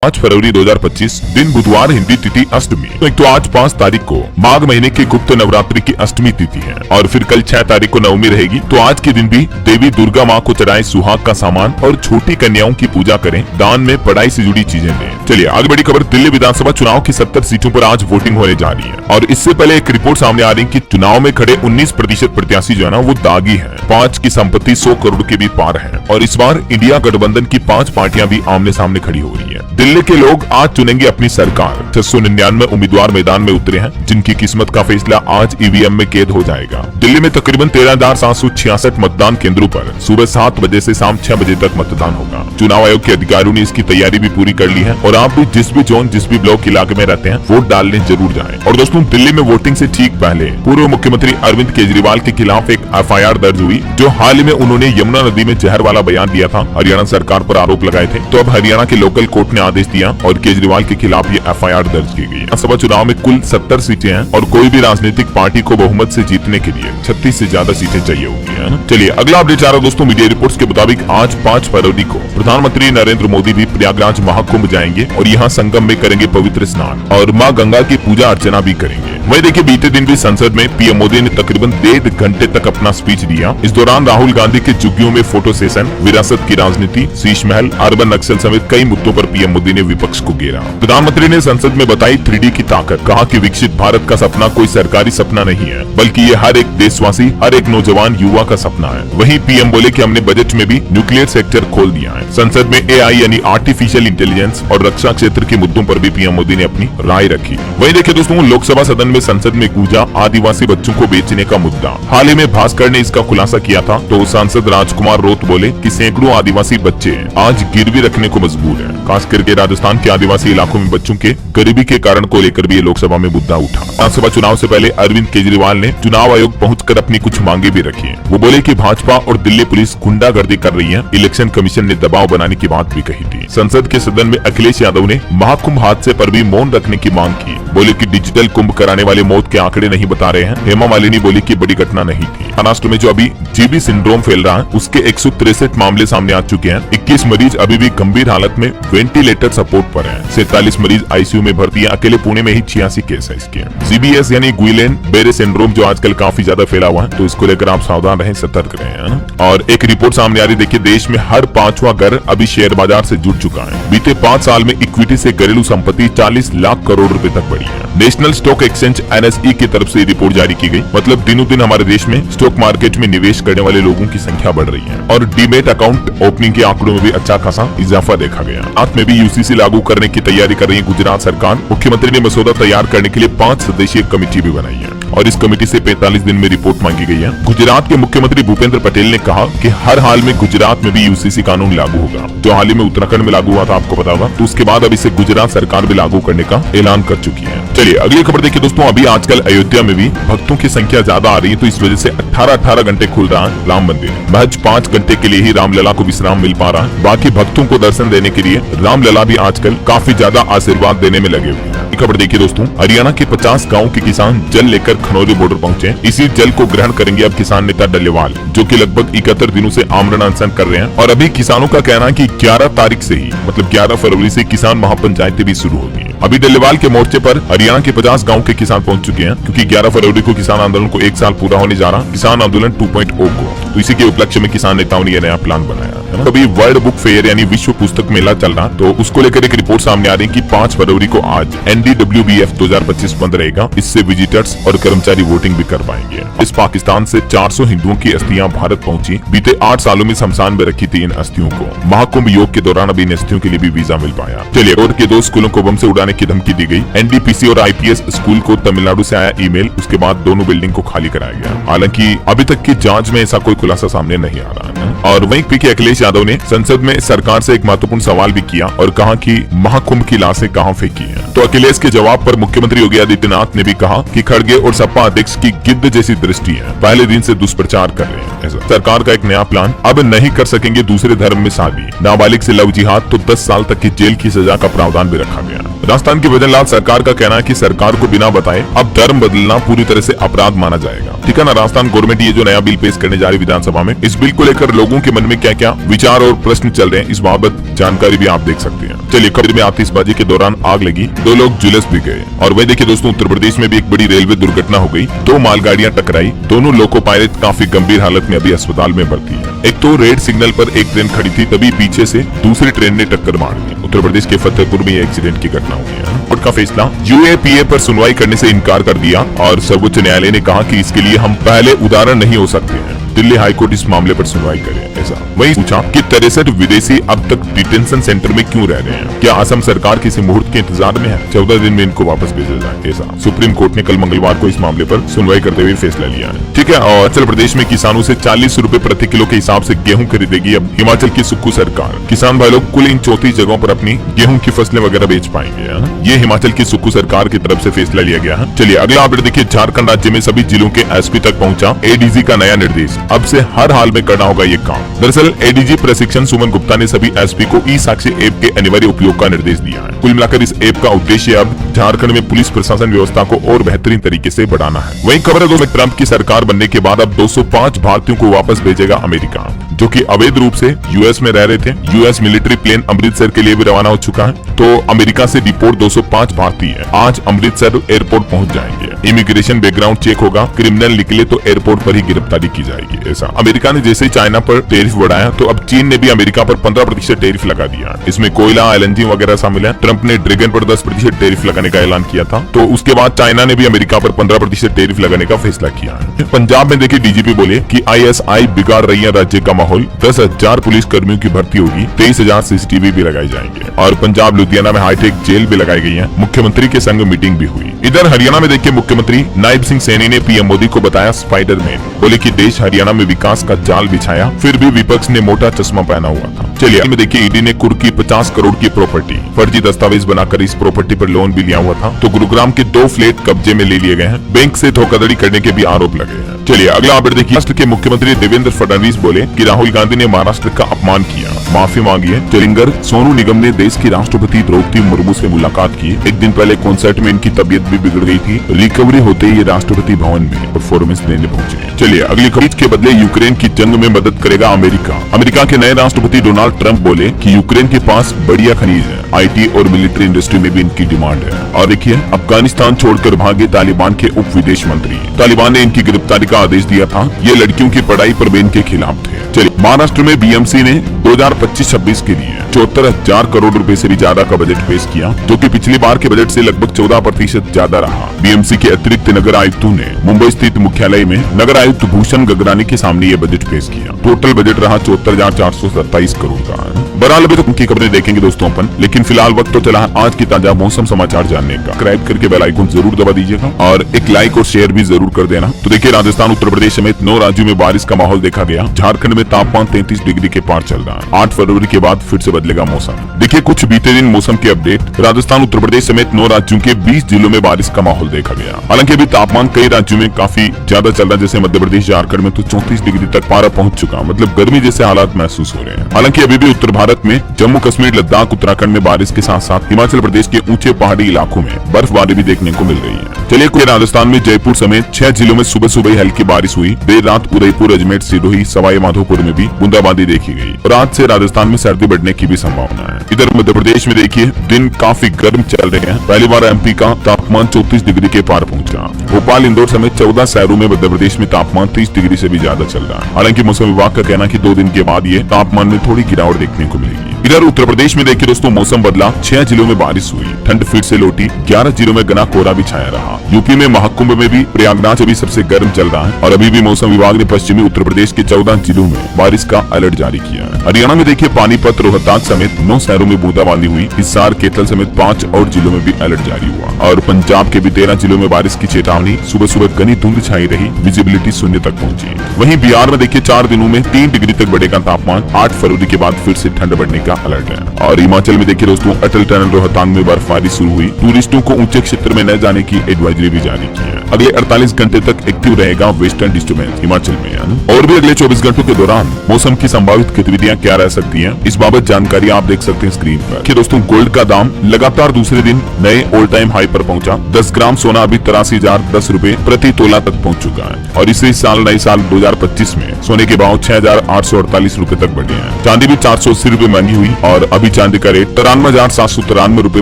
5 फरवरी 2025 दिन बुधवार, हिंदी तिथि अष्टमी। तो एक तो आज 5 तारीख को माघ महीने की गुप्त नवरात्रि की अष्टमी तिथि है और फिर कल 6 तारीख को नवमी रहेगी। तो आज के दिन भी देवी दुर्गा माँ को चढ़ाए सुहाग का सामान और छोटी कन्याओं की पूजा करें, दान में पढ़ाई से जुड़ी चीजें दें। चलिए आगे बड़ी खबर, दिल्ली विधानसभा चुनाव की 70 सीटों पर आज वोटिंग होने जा रही है और इससे पहले एक रिपोर्ट सामने आ रही है कि चुनाव में खड़े 19% प्रत्याशी जो है ना वो दागी है। 5 की संपत्ति 100 करोड़ के भी पार है और इस बार इंडिया गठबंधन की 5 पार्टियां भी आमने सामने खड़ी हो रही है। दिल्ली के लोग आज चुनेंगे अपनी सरकार। 699 उम्मीदवार मैदान में उतरे हैं, जिनकी किस्मत का फैसला आज ईवीएम में कैद हो जाएगा। दिल्ली में तकरीबन 13,766 मतदान केंद्रों पर सुबह 7 बजे से शाम 6 बजे तक मतदान होगा। चुनाव आयोग के अधिकारियों ने इसकी तैयारी भी पूरी कर ली है और आप भी जिस भी जोन, जिस भी ब्लॉक इलाके में रहते हैं, वोट डालने जरूर जाएं। और दोस्तों, दिल्ली में वोटिंग से ठीक पहले पूर्व मुख्यमंत्री अरविंद केजरीवाल के खिलाफ एक एफआईआर दर्ज हुई, जो हाल ही में उन्होंने यमुना नदी में जहर वाला बयान दिया था, हरियाणा सरकार पर आरोप लगाए थे। तो अब हरियाणा के लोकल कोर्ट ने आदेश दिया और केजरीवाल के खिलाफ ये एफआईआर दर्ज की गई। विधानसभा चुनाव में कुल 70 सीटें हैं और कोई भी राजनीतिक पार्टी को बहुमत से जीतने के लिए 36 से ज्यादा सीटें चाहिए होगी, है ना। चलिए अगला अपडेट आ रहा है दोस्तों, मीडिया रिपोर्ट्स के मुताबिक आज 5 फरवरी को प्रधानमंत्री नरेंद्र मोदी भी प्रयागराज महाकुंभ जाएंगे और यहाँ संगम में करेंगे पवित्र स्नान और माँ गंगा की पूजा अर्चना भी करेंगे। वही देखिए, बीते दिन भी संसद में पीएम मोदी ने तकरीबन 1.5 घंटे तक अपना स्पीच दिया। इस दौरान राहुल गांधी के झुग्गियों में फोटो सेशन, विरासत की राजनीति, शीश महल, अर्बन नक्सल समेत कई मुद्दों पर पीएम मोदी ने विपक्ष को घेरा। प्रधानमंत्री ने संसद में बताई 3D की ताकत, कहा कि विकसित भारत का सपना कोई सरकारी सपना नहीं है, बल्कि ये हर एक देशवासी, हर एक नौजवान युवा का सपना है। वहीं पीएम बोले कि हमने बजट में भी न्यूक्लियर सेक्टर खोल दिया है। संसद में AI यानी आर्टिफिशियल इंटेलिजेंस और रक्षा क्षेत्र के मुद्दों पर भी पीएम मोदी ने अपनी राय रखी। वहीं देखिए दोस्तों, लोकसभा सदन में संसद में गूंजा आदिवासी बच्चों को बेचने का मुद्दा। हाल ही में भास्कर ने इसका खुलासा किया था, तो सांसद राजकुमार रोत बोले कि सैकड़ों आदिवासी बच्चे आज गिरवी रखने को मजबूर हैं। खास करके राजस्थान के आदिवासी इलाकों में बच्चों के गरीबी के कारण को लेकर भी ये लोकसभा में मुद्दा उठा। विधानसभा चुनाव से पहले अरविंद केजरीवाल ने चुनाव आयोग पहुंचकर अपनी कुछ मांगे भी रखी है। वो बोले कि भाजपा और दिल्ली पुलिस गुंडागर्दी कर रही है, इलेक्शन कमीशन ने दबाव बनाने की बात भी कही थी। संसद के सदन में अखिलेश यादव ने महाकुंभ हादसे पर भी मौन रखने की मांग की। बोले कि डिजिटल कुंभ कराने वाले मौत के आंकड़े नहीं बता रहे हैं। हेमा मालिनी बोली कि बड़ी घटना नहीं थी। महाराष्ट्र में जो अभी जीबी सिंड्रोम फैल रहा है, उसके 163 मामले सामने आ चुके हैं। 21 मरीज अभी भी गंभीर हालत में वेंटिलेटर सपोर्ट पर हैं। 47 मरीज आईसीयू में भर्ती है। अकेले पुणे में ही 86 केस है इसके। CBS यानी गुइलेन बेरे सिंड्रोम जो आजकल काफी ज्यादा फैला हुआ है, तो इसको लेकर आप सावधान रहें, सतर्क रहें। और एक रिपोर्ट सामने आ रही, देखिए देश में हर 5वां घर अभी शेयर बाजार से जुड़ चुका है। बीते 5 साल में इक्विटी से घरेलू संपत्ति 40 लाख करोड़ रुपए तक बढ़ी है। नेशनल स्टॉक एक्सचेंज NSE की तरफ से रिपोर्ट जारी की गई। मतलब दिनों दिन हमारे देश में स्टॉक मार्केट में निवेश करने वाले लोगों की संख्या बढ़ रही है और डीमेट अकाउंट ओपनिंग के आंकड़ों में भी अच्छा खासा इजाफा देखा गया। साथ में भी UCC लागू करने की तैयारी कर रही है गुजरात सरकार। मुख्यमंत्री ने मसौदा तैयार करने के लिए 5 सदस्यीय कमेटी भी बनाई है और इस कमेटी से 45 दिन में रिपोर्ट मांगी गई है। गुजरात के मुख्यमंत्री भूपेंद्र पटेल ने कहा कि हर हाल में गुजरात में भी UCC कानून लागू होगा, जो हाल ही में उत्तराखंड में लागू हुआ था, आपको पता होगा। तो उसके बाद अब इसे गुजरात सरकार भी लागू करने का ऐलान कर चुकी है। चलिए अगली खबर देखिए दोस्तों, अभी आजकल अयोध्या में भी भक्तों की संख्या ज्यादा आ रही है, तो इस वजह से 18 घंटे खुल रहा है राम मंदिर। महज 5 घंटे के लिए ही रामलला को विश्राम मिल पा रहा है। बाकी भक्तों को दर्शन देने के लिए रामलला भी आजकल काफी ज्यादा आशीर्वाद देने में लगे हुए हैं। खबर देखिए दोस्तों, हरियाणा के 50 गाँव के किसान जल लेकर खनौरी बॉर्डर पहुंचे। इसी जल को ग्रहण करेंगे अब किसान नेता डल्लेवाल, जो कि लगभग 71 दिनों से आमरण अनशन कर रहे हैं। और अभी किसानों का कहना है कि 11 तारीख से ही, मतलब 11 फरवरी से किसान महापंचायतें भी शुरू होगी। अभी डल्लेवाल के मोर्चे पर हरियाणा के 50 गाँव के किसान पहुंच चुके हैं, क्योंकि 11 फरवरी को किसान आंदोलन को 1 साल पूरा होने जा रहा, किसान आंदोलन 2.0 को। तो इसी के उपलक्ष्य में किसान नेताओं ने यह नया प्लान बनाया है। अभी वर्ल्ड बुक फेयर यानी विश्व पुस्तक मेला चल रहा, तो उसको लेकर एक रिपोर्ट सामने आ रही है कि 5 फरवरी को आज NDWBF 2025 बंद रहेगा। इससे विजिटर्स और कर्मचारी वोटिंग भी कर पाएंगे। इस पाकिस्तान से 400 हिंदुओं की अस्थियां भारत पहुंची। बीते 8 सालों में शमशान में रखी थी इन अस्थियों को। महाकुंभ योग के दौरान अभी इन अस्थियों के लिए भी वीजा मिल पाया। चलिए, और के 2 स्कूलों को बम से उड़ाने की धमकी दी गई। NDPC और IPS स्कूल को तमिलनाडु से आया ईमेल, उसके बाद दोनों बिल्डिंग को खाली कराया गया। हालांकि अभी तक की जांच में ऐसा कोई खुलासा सामने नहीं आ रहा है। और वहीं पीके अखिलेश यादव ने संसद में सरकार से एक महत्वपूर्ण सवाल भी किया और कहा कि महाकुंभ की लाशें कहां फेंकी हैं। तो अखिलेश के जवाब पर मुख्यमंत्री योगी आदित्यनाथ ने भी कहा कि खड़गे और सपा अध्यक्ष की गिद्ध जैसी दृष्टि है, पहले दिन से दुष्प्रचार कर रहे हैं। ऐसा सरकार का एक नया प्लान, अब नहीं कर सकेंगे दूसरे धर्म में शादी। नाबालिग से लव जिहाद तो 10 साल तक की जेल की सजा का प्रावधान भी रखा गया। राजस्थान के भजन लाल सरकार का कहना है कि सरकार को बिना बताए अब धर्म बदलना पूरी तरह से अपराध माना जाएगा। ठीक है ना। राजस्थान गवर्नमेंट ये जो नया बिल पेश करने जा रही विधानसभा में, इस बिल को लेकर लोगों के मन में क्या क्या विचार और प्रश्न चल रहे हैं, इस बाबत जानकारी भी आप देख सकते हैं। चलिए, खबर में आतिशबाजी के दौरान आग लगी, 2 लोग झुलस भी गए। और वही देखिए दोस्तों, उत्तर प्रदेश में भी एक बड़ी रेलवे दुर्घटना हो गई, 2 मालगाड़ियां टकराई, दोनों लोको पायलट काफी गंभीर हालत में अभी अस्पताल में भर्ती है। एक तो रेड सिग्नल पर एक ट्रेन खड़ी थी, तभी पीछे से दूसरी ट्रेन ने टक्कर मार दी। उत्तर प्रदेश के फतेहपुर में एक्सीडेंट की घटना हुई है। कोर्ट का फैसला, यूएपीए पर सुनवाई करने से इनकार कर दिया और सर्वोच्च न्यायालय ने कहा कि इसके लिए हम पहले उदाहरण नहीं हो सकते हैं। दिल्ली हाईकोर्ट इस मामले पर सुनवाई करे। ऐसा वही पूछा कि 63 विदेशी अब तक डिटेंशन सेंटर में क्यों रह रहे हैं, क्या असम सरकार किसी मुहूर्त के इंतजार में है, 14 दिन में इनको वापस भेजा जाए। ऐसा सुप्रीम कोर्ट ने कल मंगलवार को इस मामले पर सुनवाई करते हुए फैसला लिया है। ठीक है। और उत्तर प्रदेश में किसानों से 40 रुपए प्रति किलो के हिसाब से गेहूं खरीदेगी अब हिमाचल की सुक्खू सरकार। किसान भाई लोग कुल इन 34 जगहों पर अपनी गेहूं की फसलें वगैरह बेच पाएंगे। ये हिमाचल की सुक्खू सरकार की तरफ से फैसला लिया गया है। चलिए अगला अपडेट देखिए, झारखंड राज्य में सभी जिलों के एसपी तक पहुंचा एडीजी का नया निर्देश, अब से हर हाल में करना होगा ये काम। दरअसल एडीजी प्रशिक्षण सुमन गुप्ता ने सभी एसपी को ई साक्षी ऐप के अनिवार्य उपयोग का निर्देश दिया है। कुल मिलाकर इस ऐप का उद्देश्य अब झारखंड में पुलिस प्रशासन व्यवस्था को और बेहतरीन तरीके से बढ़ाना है। वहीं खबर है दोस्तों, ट्रंप की सरकार बनने के बाद अब 205 भारतीयों को वापस भेजेगा अमेरिका, जो कि अवैध रूप से यूएस में रह रहे थे। यूएस मिलिट्री प्लेन अमृतसर के लिए भी रवाना हो चुका है। तो अमेरिका से डिपोर्ट 205 भारतीय आज अमृतसर एयरपोर्ट पहुंच जाएंगे। इमिग्रेशन बैकग्राउंड चेक होगा, क्रिमिनल निकले तो एयरपोर्ट पर ही गिरफ्तारी की जाएगी। ऐसा अमेरिका ने जैसे चाइना पर टैरिफ बढ़ाया, तो अब चीन ने भी अमेरिका पर 15% टैरिफ लगा दिया। इसमें कोयला, एलएनजी वगैरह शामिल है। ट्रंप ने ड्रैगन पर 10% टैरिफ लगाने का ऐलान किया था, तो उसके बाद चाइना ने भी अमेरिका पर 15% टैरिफ लगाने का फैसला किया है। पंजाब में देखिए, डीजीपी बोले कि आईएसआई बिगाड़ रही है राज्य का माहौल, 10,000 पुलिस कर्मियों की भर्ती होगी, 23,000 सीसीटीवी भी लगाए जाएंगे। और पंजाब लुधियाना में हाईटेक जेल भी लगाई गई है। मुख्यमंत्री के संग मीटिंग भी हुई। इधर हरियाणा में देखिए, मुख्यमंत्री नायब सिंह सैनी ने पीएम मोदी को बताया स्पाइडरमैन, बोले कि देश हरियाणा में विकास का जाल बिछाया, फिर भी विपक्ष ने मोटा चश्मा पहना हुआ था। चलिए में देखिए, ईडी ने कुर्की 50 करोड़ की प्रॉपर्टी फर्जी दस्तावेज बनाकर इस प्रॉपर्टी पर लोन भी लिया हुआ था। तो गुरुग्राम के 2 फ्लैट कब्जे में ले लिए गए हैं। बैंक से धोखाधड़ी करने के भी आरोप लगे हैं। चलिए अगला अपडेट देखिए, महाराष्ट्र के मुख्यमंत्री देवेंद्र फडणवीस बोले कि राहुल गांधी ने महाराष्ट्र का अपमान किया, माफी मांगी है। सिंगर सोनू निगम ने देश की राष्ट्रपति द्रौपदी मुर्मू से मुलाकात की। एक दिन पहले कॉन्सर्ट में इनकी तबीयत भी बिगड़ गई थी। रिकवरी होते ही राष्ट्रपति भवन में परफॉर्मेंस देने पहुंचे। चलिए अगली खबर के बदले यूक्रेन की जंग में मदद करेगा अमेरिका। अमेरिका के नए राष्ट्रपति डोनाल्ड ट्रंप बोले कि यूक्रेन के पास बढ़िया खनिज है, आईटी और मिलिट्री इंडस्ट्री में भी इनकी डिमांड है। और देखिए, अफगानिस्तान छोड़कर भागे तालिबान के उप विदेश मंत्री, तालिबान ने इनकी गिरफ्तारी का आदेश दिया था। ये लड़कियों की पढ़ाई पर बैन के खिलाफ थे। चलिए, महाराष्ट्र में बीएमसी ने 2025-26 के लिए 74,000 करोड़ रुपए से भी ज्यादा का बजट पेश किया, जो कि पिछली बार के बजट से लगभग 14% ज्यादा रहा। बीएमसी के अतिरिक्त नगर आयुक्तों ने मुंबई स्थित मुख्यालय में नगर आयुक्त भूषण गगरानी के सामने ये बजट पेश किया। टोटल बजट रहा 74,427 करोड़ का। बहरहाल अभी तक उनकी खबरें देखेंगे दोस्तों अपन, लेकिन फिलहाल वक्त तो चला है आज की ताजा मौसम समाचार जानने का। सब्सक्राइब करके बेल आइकन जरूर दबा दीजिएगा और एक लाइक और शेयर भी जरूर कर देना। तो देखिए, राजस्थान उत्तर प्रदेश समेत 9 राज्यों में बारिश का माहौल देखा गया। झारखंड में तापमान 33 डिग्री के पार चल रहा है। 8 फरवरी के बाद फिर से बदलेगा मौसम। देखिए कुछ बीते दिन मौसम के अपडेट। राजस्थान उत्तर प्रदेश समेत 9 राज्यों के 20 जिलों में बारिश का माहौल देखा गया। हालांकि अभी तापमान कई राज्यों में काफी ज्यादा चल रहा है, जैसे मध्य प्रदेश, झारखंड में तो 34 डिग्री तक पारा पहुंच चुका, मतलब गर्मी जैसे हालात महसूस हो रहे हैं। हालांकि अभी भी उत्तर भारत में जम्मू कश्मीर, लद्दाख, उत्तराखंड में बारिश के साथ साथ हिमाचल प्रदेश के ऊंचे पहाड़ी इलाकों में बर्फबारी भी देखने को मिल रही है। चलिए, कुछ राजस्थान में जयपुर समेत 6 जिलों में सुबह सुबह हल्की बारिश हुई। देर रात उदयपुर, अजमेर, सिरोही, सवाई माधोपुर में भी बूंदाबांदी देखी गई। रात से राजस्थान में सर्दी बढ़ने की भी संभावना है। इधर मध्य प्रदेश में देखिए, दिन काफी गर्म चल रहे हैं। पहली बार एमपी का तापमान 34 डिग्री के पार पहुंचा। भोपाल, इंदौर समेत 14 शहरों में मध्य प्रदेश में तापमान 30 डिग्री से भी ज्यादा चल रहा है। हालांकि मौसम विभाग का कहना है कि 2 दिन के बाद ये तापमान में थोड़ी गिरावट देखने को मिलेगी। इधर उत्तर प्रदेश में देखिए दोस्तों, मौसम बदला। 6 जिलों में बारिश हुई, ठंड फिर से लौटी। 11 जिलों में घना कोहरा भी छाया रहा। यूपी में महाकुंभ में भी प्रयागराज अभी सबसे गर्म चल रहा है। और अभी भी मौसम विभाग ने पश्चिमी उत्तर प्रदेश के 14 जिलों में बारिश का अलर्ट जारी किया है। हरियाणा में देखिए, पानीपत, रोहतास समेत 9 शहरों में बूंदाबांदी हुई। हिसार, कैथल समेत 5 और जिलों में भी अलर्ट जारी हुआ। और पंजाब के भी 13 जिलों में बारिश की चेतावनी। सुबह सुबह घनी धुंध छाई रही, विजिबिलिटी 0 तक पहुंची। वहीं बिहार में देखिए, 4 दिनों में 3 डिग्री तक बढ़ेगा तापमान। 8 फरवरी के बाद फिर से ठंड बढ़ने का अलर्ट है। और हिमाचल में देखिए दोस्तों, अटल टनल रोहतांग में बर्फबारी शुरू हुई, टूरिस्टों को ऊंचे क्षेत्र में न जाने की एडवाइजरी भी जारी की है। अगले 48 घंटे तक एक्टिव रहेगा वेस्टर्न डिस्टर्बेंस हिमाचल में, है ना। और भी अगले 24 घंटों के दौरान मौसम की संभावित गतिविधियां क्या रह सकती हैं, इस बाबत जानकारी आप देख सकते हैं स्क्रीन पर। कि दोस्तों, गोल्ड का दाम लगातार दूसरे दिन नए ऑल टाइम हाई पर पहुंचा। 10 ग्राम सोना अभी 83,010 रुपए प्रति तोला तक पहुंच चुका है। और इसी साल नए साल 2025 में सोने के भाव 6,848 रुपए तक बढ़े हैं। चांदी भी 480 रुपए महंगी हुई और अभी चांदी का रेट 93,793 रुपए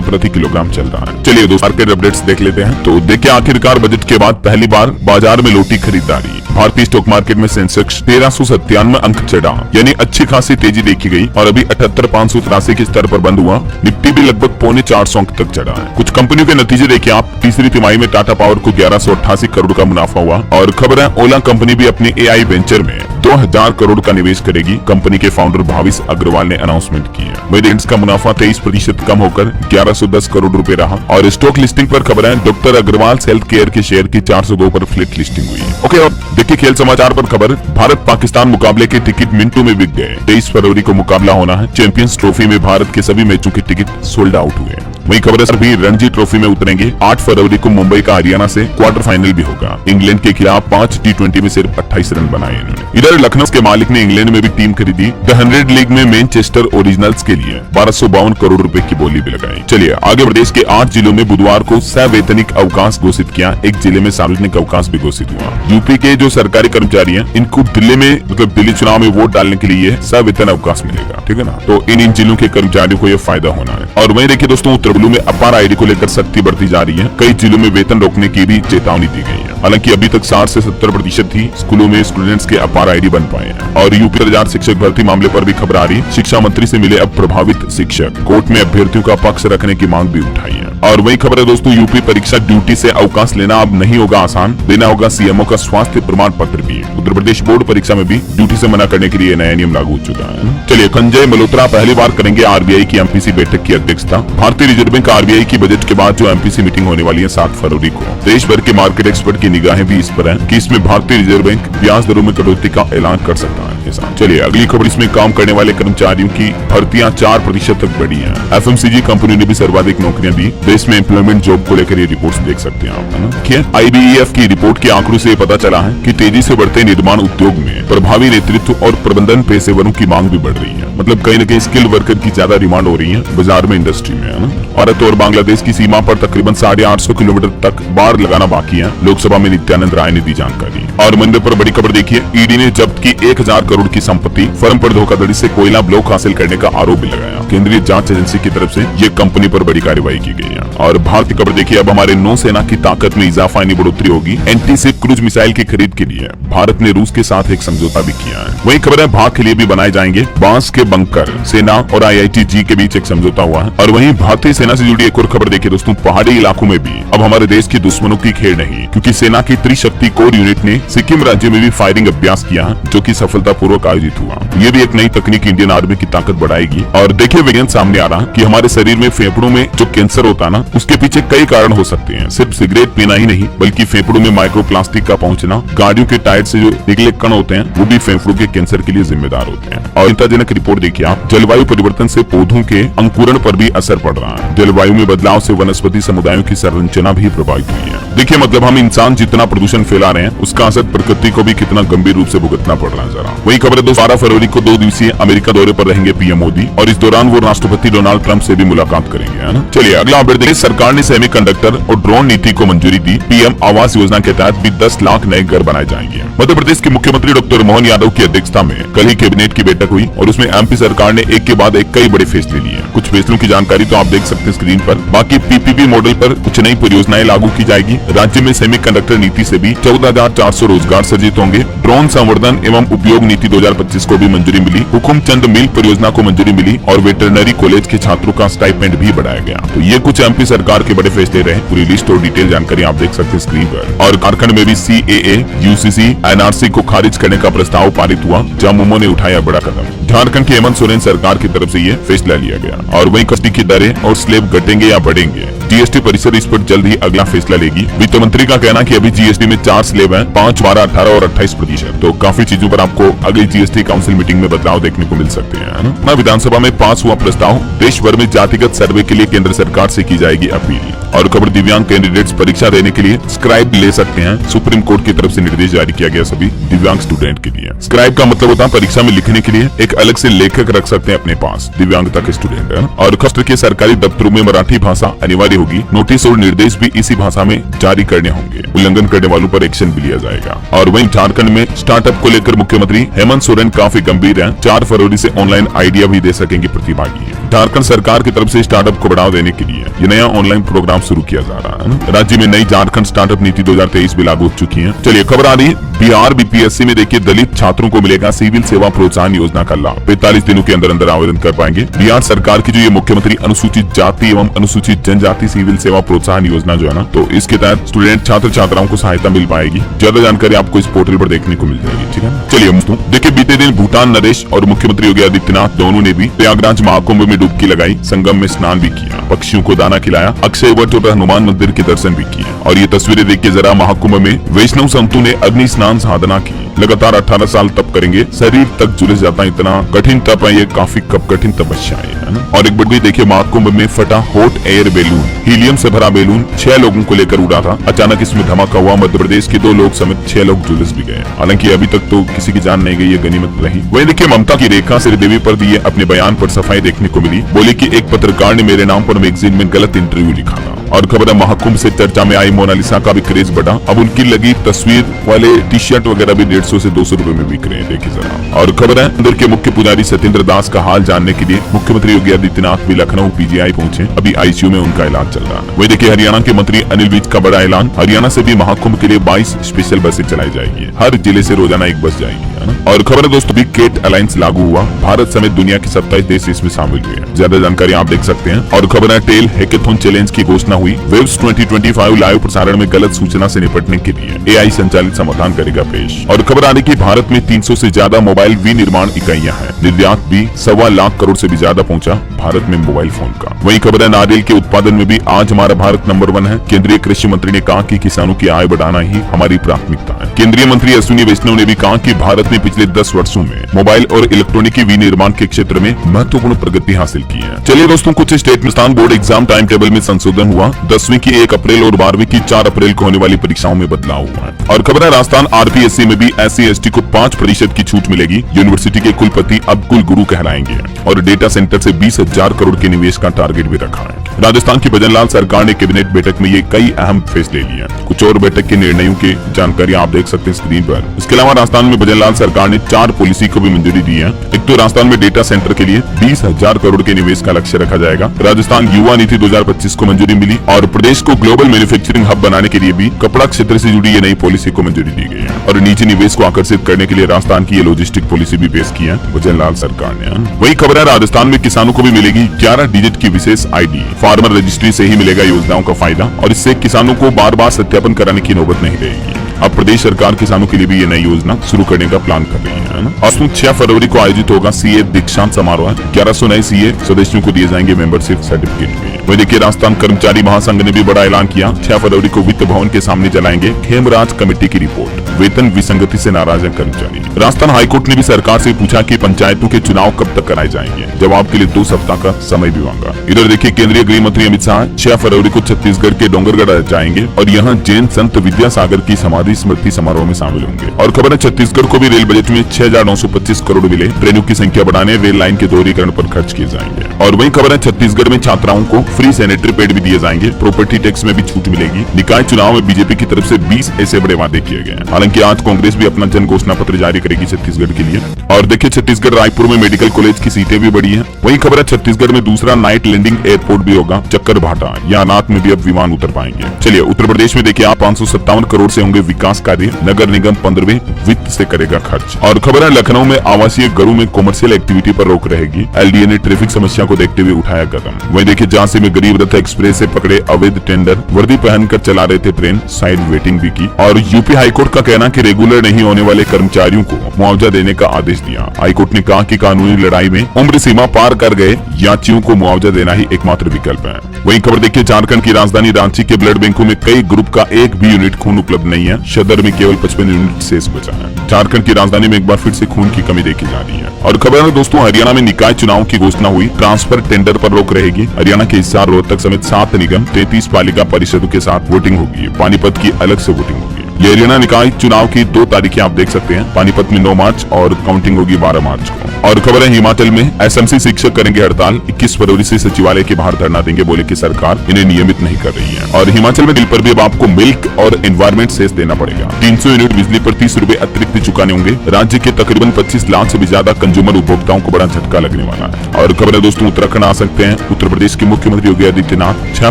प्रति किलोग्राम चल रहा है। चलिए दोस्तों, मार्केट अपडेट्स देख लेते हैं। तो देखिए, आखिरकार बजट के बाद पहली बार बाजार में लौटी खरीदारी। भारतीय स्टॉक मार्केट में सेंसेक्स 1397 अंक चढ़ा, यानी अच्छी खासी तेजी देखी गई और अभी 78,583 के स्तर पर बंद हुआ। निफ्टी भी लगभग 450 अंक तक चढ़ा है। कुछ कंपनियों के नतीजे देखिए आप। तीसरी तिमाही में टाटा पावर को 1188 करोड़ का मुनाफा हुआ। और खबर है, ओला कंपनी भी अपने AI वेंचर में 2000 करोड़ का निवेश करेगी। कंपनी के फाउंडर भाविश अग्रवाल ने अनाउंसमेंट की है। वहीं का मुनाफा 23% कम होकर 1110 करोड़ रुपए रहा। और स्टॉक लिस्टिंग पर खबर है, डॉक्टर अग्रवाल हेल्थ केयर के शेयर की 402 पर फ्लैट लिस्टिंग हुई है। ओके, और देखिए खेल समाचार पर खबर, भारत पाकिस्तान मुकाबले के टिकट मिनटों में बिक गए। 23 फरवरी को मुकाबला होना है। चैंपियंस ट्रॉफी में भारत के सभी मैचों के टिकट सोल्ड आउट हुए। वहीं खबर है, भी रणजी ट्रॉफी में उतरेंगे। 8 फरवरी को मुंबई का हरियाणा से क्वार्टर फाइनल भी होगा। इंग्लैंड के खिलाफ 5 T20 में सिर्फ 28 रन बनाए इन्होंने। इधर लखनऊ के मालिक ने इंग्लैंड में भी टीम खरीदी। द 100 लीग में मैनचेस्टर ओरिजिनल्स के लिए 1252 करोड़ रुपए की बोली भी लगाई। चलिए आगे, प्रदेश के 8 जिलों में बुधवार को सवैतनिक अवकाश घोषित किया। एक जिले में सार्वजनिक अवकाश भी घोषित हुआ। यूपी के जो सरकारी कर्मचारी हैं, इनको दिल्ली में दिल्ली चुनाव में वोट डालने के लिए सवैतनिक अवकाश मिलेगा, ठीक है ना। तो इन जिलों के कर्मचारियों को यह फायदा होना है। और वहीं देखिए दोस्तों, उत्तर बंगाल में अपार आईडी को लेकर सख्ती बढ़ती जा रही है। कई जिलों में वेतन रोकने की भी चेतावनी दी गई है। हालांकि अभी तक 60 से 70% ही स्कूलों में स्टूडेंट्स के अपार आईडी बन पाए हैं। और यूपी 1000 शिक्षक भर्ती मामले पर भी खबर आ रही। शिक्षा मंत्री से मिले अब प्रभावित शिक्षक, कोर्ट में अभ्यर्थियों का पक्ष रखने की मांग भी उठाई है। और वही खबर है दोस्तों, यूपी परीक्षा ड्यूटी से अवकाश लेना अब नहीं होगा आसान, देना होगा सीएमओ का स्वास्थ्य प्रमाण पत्र भी। उत्तर प्रदेश बोर्ड परीक्षा में भी ड्यूटी से मना करने के लिए नया नियम लागू हो चुका है। चलिए, संजय मल्होत्रा पहली बार करेंगे आरबीआई की एमपीसी बैठक की अध्यक्षता। भारतीय रिजर्व बैंक आरबीआई की बजट के बाद जो एमपीसी मीटिंग होने वाली है 7 फरवरी को। देश भर के मार्केट एक्सपर्ट की निगाहें भी इस पर हैं कि इसमें भारतीय रिजर्व बैंक ब्याज दरों में कटौती का ऐलान कर सकता है। चलिए अगली खबर, इसमें काम करने वाले कर्मचारियों की भर्तियां 4% तक बढ़ी हैं। एफएमसीजी कंपनी ने भी सर्वाधिक नौकरियां दी। देश में एम्प्लॉयमेंट जॉब को लेकर ये रिपोर्ट्स देख सकते हैं आप, है ना। IBEF की रिपोर्ट के आंकड़ों से पता चला है कि तेजी से बढ़ते निर्माण उद्योग में प्रभावी नेतृत्व और प्रबंधन पेशेवरों की मांग भी बढ़ रही है। मतलब कहीं न कहीं स्किल वर्कर की ज्यादा डिमांड हो रही है बाजार में, इंडस्ट्री में, है ना। भारत और बांग्लादेश की सीमा पर तकरीबन 850 किलोमीटर तक बाड़ लगाना बाकी है। लोकसभा में नित्यानंद राय ने दी जानकारी। और मंदिर पर बड़ी खबर देखिए, ईडी ने जब्त की 1000 करोड़ की संपत्ति। फर्म पर धोखाधड़ी से कोयला ब्लॉक हासिल करने का आरोप भी लगाया। केंद्रीय जांच एजेंसी की तरफ से ये कंपनी पर बड़ी कार्रवाई की गई है। और भारतीय खबर देखिए, अब हमारे नौसेना की ताकत में इजाफा यानी बढ़ोतरी होगी। एंटी-शिप क्रूज मिसाइल की खरीद के लिए भारत ने रूस के साथ एक समझौता भी किया है। वही खबर है, भाग के लिए भी बनाए जाएंगे बांस के बंकर। सेना और IIT-G के बीच एक समझौता हुआ है। और वहीं भारतीय सेना से जुड़ी एक और खबर देखिए दोस्तों, पहाड़ी इलाकों में भी अब हमारे देश की दुश्मनों की खेल नहीं, क्योंकि सेना की त्रिशक्ति कोर यूनिट ने सिक्किम राज्य में भी फायरिंग अभ्यास किया, जो कि सफलतापूर्वक आयोजित हुआ। ये भी एक नई तकनीक इंडियन आर्मी की ताकत बढ़ाएगी। और देखिए विज्ञान सामने आ रहा कि हमारे शरीर में फेफड़ों में जो कैंसर होता है ना, उसके पीछे कई कारण हो सकते हैं। सिर्फ सिगरेट पीना ही नहीं, बल्कि फेफड़ों में माइक्रोप्लास्टिक का पहुंचना, गाड़ियों के टायर से जो निकले कण होते हैं वो भी फेफड़ों के कैंसर के लिए जिम्मेदार होते हैं। और चिंताजनक रिपोर्ट देखिए आप, जलवायु परिवर्तन से पौधों के अंकुरण पर भी असर पड़ रहा है। जलवायु में बदलाव से वनस्पति समुदायों की संरचना भी प्रभावित हुई है। देखिए मतलब हम इंसान जितना प्रदूषण फैला रहे हैं, उसका असर प्रकृति को भी कितना गंभीर रूप से भुगतना पड़ रहा है। जरा वही खबर है 12 फरवरी को 2 दिवसीय अमेरिका दौरे पर रहेंगे पीएम मोदी, और इस दौरान वो राष्ट्रपति डोनाल्ड ट्रंप से भी मुलाकात करेंगे, है ना। चलिए अगला अपडेट देखिए, सरकार ने सेमीकंडक्टर और ड्रोन नीति को मंजूरी दी। पीएम आवास योजना के तहत भी 10 लाख नए घर बनाए जाएंगे। मध्य प्रदेश के मुख्यमंत्री डॉक्टर मोहन यादव की अध्यक्षता में कल ही कैबिनेट की बैठक हुई और उसमें एमपी सरकार ने एक के बाद एक कई बड़े फैसले लिए। कुछ फैसलों की जानकारी तो आप देख सकते हैं स्क्रीन पर। बाकी पीपीपी मॉडल पर कुछ नई परियोजनाएं लागू की जाएगी। राज्य में सेमीकंडक्टर नीति से भी 14,400 रोजगार सृजित होंगे। ड्रोन संवर्धन एवं उपयोग नीति 2025 को भी मंजूरी मिली। हुकुमचंद मिल परियोजना को मंजूरी मिली और वेटरनरी कॉलेज के छात्रों का स्टाइपेंड भी बढ़ाया गया। तो ये कुछ एमपी सरकार के बड़े फैसले रहे। पूरी लिस्ट और डिटेल जानकारी आप देख सकते हैं स्क्रीन पर। और झारखंड में भी CAA, UCC, NRC को खारिज करने का प्रस्ताव पारित हुआ। झामुमो ने उठाया बड़ा कदम। झारखंड की हेमंत सोरेन सरकार की तरफ से ये फैसला लिया गया। और वही कस्टडी की दरें और स्लैब घटेंगे या बढ़ेंगे, जीएसटी परिषद इस पर जल्द ही अगला फैसला लेगी। वित्त मंत्री का कहना कि अभी जीएसटी में 4 स्लैब हैं, 5, 12, 18 और 28%। तो काफी चीजों पर आपको अगली जीएसटी काउंसिल मीटिंग में बदलाव देखने को मिल सकते हैं। विधानसभा में पास हुआ प्रस्ताव, देश भर में जातिगत सर्वे के लिए केंद्र सरकार से की जाएगी अपील। और खबर दिव्यांग कैंडिडेट्स परीक्षा देने के लिए स्क्राइब ले सकते हैं। सुप्रीम कोर्ट की तरफ से निर्देश जारी किया गया सभी दिव्यांग स्टूडेंट के लिए। स्क्राइब का मतलब होता है परीक्षा में लिखने के लिए एक अलग से लेखक रख सकते हैं अपने पास दिव्यांगता के स्टूडेंट है। और खस्त्र के सरकारी दफ्तरों में मराठी भाषा अनिवार्य होगी। नोटिस और निर्देश भी इसी भाषा में जारी करने होंगे। उल्लंघन करने वालों पर एक्शन भी लिया जाएगा। और वहीं झारखंड में स्टार्टअप को लेकर मुख्यमंत्री हेमंत सोरेन काफी गंभीर है। 4 फरवरी से ऑनलाइन आइडिया भी दे सकेंगे प्रतिभागी। झारखंड सरकार की तरफ से स्टार्टअप को बढ़ावा देने के लिए ये नया ऑनलाइन प्रोग्राम शुरू किया जा रहा है। राज्य में नई झारखंड स्टार्टअप नीति 2023 भी लागू हो चुकी है। चलिए खबर आ रही है बिहार बीपीएससी में। देखिए दलित छात्रों को मिलेगा सिविल सेवा प्रोत्साहन योजना का लाभ। 45 दिनों के अंदर अंदर आवेदन कर पाएंगे। बिहार सरकार की जो ये मुख्यमंत्री अनुसूचित जाति एवं अनुसूचित जनजाति सिविल सेवा प्रोत्साहन योजना जो है ना, तो इसके तहत स्टूडेंट छात्र छात्राओं को सहायता मिल पाएगी। ज्यादा जानकारी आपको इस पोर्टल पर देखने को मिल जाएगी। ठीक है, चलिए दोस्तों देखिए बीते दिन भूटान नरेश और मुख्यमंत्री योगी आदित्यनाथ दोनों ने भी प्रयागराज महाकुंभ में डुबकी लगाई, संगम में स्नान भी किया, पक्षियों को दाना खिलाया, अक्षय वट और हनुमान मंदिर के दर्शन भी किए। और ये तस्वीरें देखिए जरा, महाकुंभ में वैष्णव संतों ने अग्नि स्नान साधना की। लगातार 18 साल तप करेंगे, शरीर तक झुलस जाता है, इतना कठिन तप है ये, काफी कठिन तपस्या है ना। और एक बड़ी देखिए महाकुंभ में फटा हॉट एयर बैलून, हीलियम से भरा बैलून 6 लोगों को लेकर उड़ा था। अचानक इसमें धमाका हुआ, मध्य प्रदेश के 2 लोग समेत 6 लोग झुलस भी गए। हालांकि अभी तक तो किसी की जान नहीं गई, ये गनीमत रही। वहीं देखिए ममता की रेखा श्रीदेवी पर दिए अपने बयान पर सफाई देखने को मिली। बोली कि एक पत्रकार ने मेरे नाम पर मैगजीन में गलत इंटरव्यू लिखा था। और खबर है महाकुंभ से चर्चा में आई मोनालिसा का भी क्रेज बढ़ा। अब उनकी लगी तस्वीर वाले टी शर्ट वगैरह भी 150 से 200 रुपए में बिक रहे हैं, देखिए जरा। और खबर है इंदौर के मुख्य पुजारी सत्येंद्र दास का हाल जानने के लिए मुख्यमंत्री योगी आदित्यनाथ भी लखनऊ पीजीआई पहुंचे। अभी आईसीयू में उनका इलाज चल रहा है। वही देखिए हरियाणा के मंत्री अनिल विज का बड़ा ऐलान, हरियाणा से भी महाकुंभ के लिए 22 स्पेशल बसें चलाई जाएगी। हर जिले से रोजाना एक बस जाएगी। और खबर है दोस्तों भी केट अलायंस लागू हुआ। भारत समेत दुनिया के 27 देश इसमें शामिल हुए हैं। ज्यादा जानकारी आप देख सकते हैं। और खबर है टेल हैकेथॉन चैलेंज की घोषणा हुई। वेब्स 2025 लाइव प्रसारण में गलत सूचना से निपटने के लिए एआई संचालित समाधान करेगा पेश। और खबर आ रही कि भारत में 300 से ज्यादा मोबाइल विनिर्माण इकाइयां हैं। निर्यात भी 1.25 लाख करोड़ से भी ज्यादा पहुंचा भारत में मोबाइल फोन का। वही खबर है नारियल के उत्पादन में भी आज हमारा भारत नंबर 1 है। केंद्रीय कृषि मंत्री ने कहा कि किसानों की आय बढ़ाना ही हमारी प्राथमिकता है। केंद्रीय मंत्री अश्विनी वैष्णव ने भी कहा कि भारत ने पिछले 10 वर्षों में मोबाइल और इलेक्ट्रॉनिकी विनिर्माण के क्षेत्र में महत्वपूर्ण प्रगति हासिल की है। चलिए दोस्तों कुछ स्टेट में स्थान बोर्ड एग्जाम टाइम टेबल में संशोधन हुआ। 10वीं की 1 अप्रैल और 12वीं की 4 अप्रैल को होने वाली परीक्षाओं में बदलाव हुआ है। और खबर है राजस्थान आरपीएससी में भी SC/ST को 5% की छूट मिलेगी। यूनिवर्सिटी के कुलपति अब कुल गुरु कहलाएंगे। और डेटा सेंटर से 20,000 करोड़ के निवेश का टारगेट भी रखा है। राजस्थान की भजनलाल सरकार ने कैबिनेट बैठक में ये कई अहम फैसले लिए। कुछ और बैठक के निर्णयों की जानकारी आप देख सकते हैं स्क्रीन पर। इसके अलावा राजस्थान में भजनलाल सरकार ने 4 पॉलिसी को भी मंजूरी दी है। एक तो राजस्थान में डेटा सेंटर के लिए 20,000 करोड़ के निवेश का लक्ष्य रखा जाएगा। राजस्थान युवा नीति 2025 को मंजूरी मिली। और प्रदेश को ग्लोबल मैन्युफैक्चरिंग हब बनाने के लिए भी कपड़ा क्षेत्र से जुड़ी ये नई पॉलिसी को मंजूरी दी गई है। और निजी निवेश को आकर्षित करने के लिए राजस्थान की ये लॉजिस्टिक पॉलिसी भी पेश की है भजनलाल सरकार ने। वही खबर है राजस्थान में किसानों को भी मिलेगी 11 डिजिट की विशेष ID। फार्मर रजिस्ट्री से ही मिलेगा योजनाओं का फायदा। और इससे किसानों को बार-बार सत्यापन कराने की नौबत नहीं रहेगी। अब प्रदेश सरकार किसानों के लिए भी ये नई योजना शुरू करने का प्लान कर रही है। और 6 फरवरी को आयोजित होगा CA दीक्षांत समारोह। 1100 नए CA सदस्यों को दिए जाएंगे मेंबरशिप सर्टिफिकेट भी। वही देखिए राजस्थान कर्मचारी महासंघ ने भी बड़ा ऐलान किया। 6 फरवरी को वित्त भवन के सामने जलाएंगे खेमराज कमेटी की रिपोर्ट। वेतन विसंगति से नाराज है कर्मचारी। राजस्थान हाईकोर्ट ने भी सरकार से पूछा कि पंचायतों के चुनाव कब तक कराए जाएंगे। जवाब के लिए 2 सप्ताह का समय भी मांगा। इधर देखिए केंद्रीय गृह मंत्री अमित शाह 6 फरवरी को छत्तीसगढ़ के डोंगरगढ़ जाएंगे। और यहाँ जैन संत विद्यासागर की समाधि स्मृति समारोह में शामिल होंगे। और खबर है छत्तीसगढ़ को भी रेल बजट में 6,925 करोड़ मिले। ट्रेनों की संख्या बढ़ाने, रेल लाइन के दोहरीकरण पर खर्च किए जाएंगे। और वही खबर है छत्तीसगढ़ में छात्राओं को फ्री सैनिटरी पैड भी दिए जाएंगे। प्रॉपर्टी टैक्स में भी छूट मिलेगी। निकाय चुनाव में बीजेपी की तरफ से 20 ऐसे बड़े वादे किए गए हैं। हालांकि आज कांग्रेस भी अपना जन घोषणा पत्र जारी करेगी छत्तीसगढ़ के लिए। और देखिए छत्तीसगढ़ रायपुर में मेडिकल कॉलेज की सीटें भी बढ़ी है। वही खबर है छत्तीसगढ़ में दूसरा नाइट लैंडिंग एयरपोर्ट भी होगा चक्कर भाटा। यहाँ नाथ में भी अब विमान उतर पाएंगे। चलिए उत्तर प्रदेश में देखिए आप 557 करोड़ से होंगे विकास कार्य नगर निगम 15वें वित्त से करेगा खर्च। और खबर है लखनऊ में आवासीय घरों में कॉमर्शियल एक्टिविटी पर रोक रहेगी। एलडीए ने ट्रैफिक समस्या को देखते हुए उठाया कदम। वहीं देखिए झांसी में गरीब रथ एक्सप्रेस से पकड़े अवैध टेंडर, वर्दी पहनकर चला रहे थे ट्रेन, साइड वेटिंग भी की। और यूपी हाईकोर्ट का कहना कि रेगुलर नहीं होने वाले कर्मचारियों को मुआवजा देने का आदेश दिया। हाईकोर्ट ने कहा कि कानूनी लड़ाई में उम्र सीमा पार कर गए यात्रियों को मुआवजा देना ही एकमात्र विकल्प है। वहीं खबर देखिए झारखंड की राजधानी रांची के ब्लड बैंकों में कई ग्रुप का एक भी यूनिट खून उपलब्ध नहीं है। सदर में केवल 55 यूनिट शेष बचा है। झारखंड की राजधानी में एक बार फिर से खून की कमी देखी जा रही है। और खबर है दोस्तों हरियाणा में निकाय चुनाव की घोषणा हुई, ट्रांसफर टेंडर पर रोक रहेगी। हरियाणा के हिसार, रोहतक समेत 7 निगम, 33 पालिका परिषदों के साथ वोटिंग होगी। पानीपत की अलग से वोटिंग होगी। ये हरियाणा निकाय चुनाव की 2 तारीखें आप देख सकते हैं। पानीपत में 9 मार्च और काउंटिंग होगी 12 मार्च को। और खबर है हिमाचल में एसएमसी शिक्षक करेंगे हड़ताल, 21 फरवरी से सचिवालय के बाहर धरना देंगे, बोले कि सरकार इन्हें नियमित नहीं कर रही है। और हिमाचल में बिल पर भी अब आपको मिल्क और एनवायरमेंट सेस देना पड़ेगा। 300 यूनिट बिजली पर 30 रुपए अतिरिक्त चुकाने होंगे। राज्य के तकरीबन 25 लाख से भी ज्यादा कंज्यूमर उपभोक्ताओं को बड़ा झटका लगने वाला है। और खबर है दोस्तों उत्तराखंड आ सकते हैं। उत्तर प्रदेश के मुख्यमंत्री योगी आदित्यनाथ 6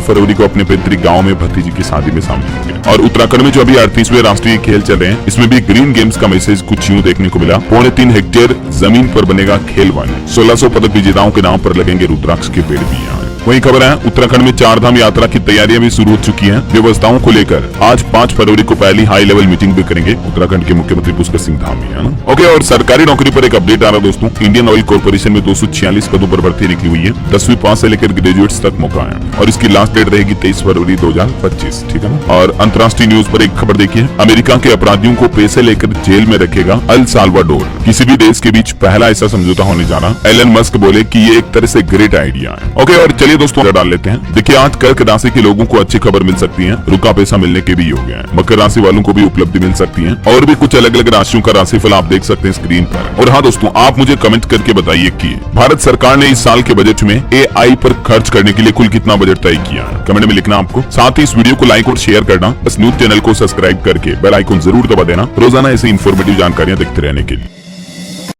फरवरी को अपने पैतृक गाँव में भतीजी की शादी में शामिल होंगे। और उत्तराखंड में जो अभी 38वें राष्ट्रीय खेल चल रहे हैं, इसमें भी ग्रीन गेम्स का मैसेज कुछ यूं देखने को मिला। 3.5 हेक्टेयर जमीन पर बनेगा खेल वन, 1600 पदक विजेताओं के नाम पर लगेंगे रुद्राक्ष के पेड़ भी यहाँ। वही खबर है उत्तराखंड में 4 धाम यात्रा की तैयारियां भी शुरू हो चुकी हैं। व्यवस्थाओं को लेकर आज 5 फरवरी को पहली हाई लेवल मीटिंग भी करेंगे उत्तराखंड के मुख्यमंत्री पुष्कर सिंह धामी, है ना। ओके, और सरकारी नौकरी पर एक अपडेट आ रहा है दोस्तों। इंडियन ऑयल कॉर्पोरेशन में 246 पदों पर भर्ती निकली हुई है। 10वीं पास से लेकर ग्रेजुएट्स तक मौका है और इसकी लास्ट डेट रहेगी 23 फरवरी 2025, ठीक है ना। और अंतर्राष्ट्रीय न्यूज पर एक खबर देखिए, अमेरिका के अपराधियों को पैसे लेकर जेल में रखेगा अल साल्वाडोर। किसी भी देश के बीच पहला ऐसा समझौता होने जा रहा। एलन मस्क बोले कि ये एक तरह से ग्रेट आइडिया है। ओके, और चलिए दोस्तों डाल लेते हैं। देखिए आज कर्क राशि के लोगों को अच्छी खबर मिल सकती है, रुका पैसा मिलने के भी योग है। मकर राशि वालों को भी उपलब्धि मिल सकती है। और भी कुछ अलग अलग राशियों का राशिफल आप देख सकते हैं स्क्रीन पर। और हाँ दोस्तों, आप मुझे कमेंट करके बताइए कि भारत सरकार ने इस साल के बजट में AI पर खर्च करने के लिए कुल कितना बजट तय किया है। कमेंट में लिखना आपको। साथ ही इस वीडियो को लाइक और शेयर करना, बस न्यूज चैनल को सब्सक्राइब करके बेल आइकन जरूर दबा देना रोजाना ऐसी इंफॉर्मेटिव जानकारियां देखते रहने के लिए।